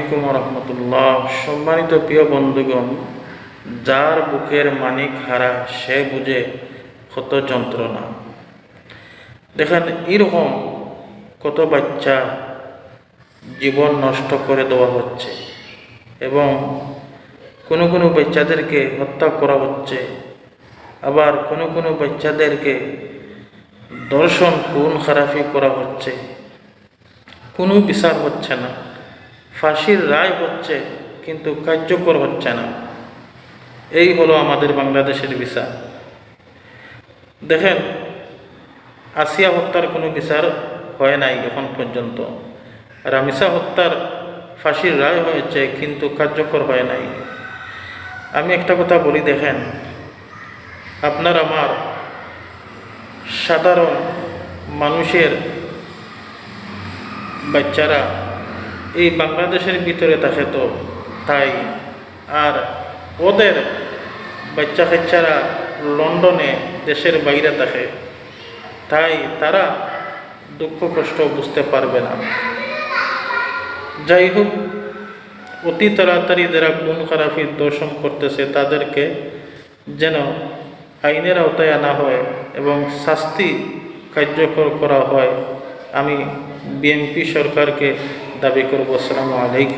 আলাইকুম রহমতুল্লাহ। সম্মানিত প্রিয় বন্ধুগণ, যার বুকের মানিক হারা সে বুঝে কত যন্ত্রণা। দেখেন, এরকম কত বাচ্চা জীবন নষ্ট করে দেওয়া হচ্ছে এবং কোনো কোনো বাচ্চাদেরকে হত্যা করা হচ্ছে, আবার কোনো কোনো বাচ্চাদেরকে ধর্ষণ খুন খারাপি করা হচ্ছে। কোনো বিচার হচ্ছে না, ফাঁসির রায় হচ্ছে কিন্তু কার্যকর হচ্ছে না। এই হলো আমাদের বাংলাদেশের বিচার। দেখেন, আসিয়া হত্যার কোনো বিচার হয় নাই এখন পর্যন্ত। রামিসা হত্যার ফাঁসির রায় হয়েছে কিন্তু কার্যকর হয় নাই। আমি একটা কথা বলি, দেখেন, আপনার আমার সাধারণ মানুষের বাচ্চারা এই বাংলাদেশের ভিতরে থাকে, তো তাই আর ওদের বাচ্চা কাচ্চারা লন্ডনে দেশের বাইরে থাকে, তাই তারা দুঃখ কষ্ট বুঝতে পারবে না। যাই হোক, অতি তাড়াতাড়ি যারা খুন খারাপির দর্শন করতেছে তাদেরকে যেন আইনের আওতায় আনা হয় এবং শাস্তি কার্যকর করা হয়, আমি বিএনপি সরকারকে দাবি করব। আসসালামু আলাইকুম।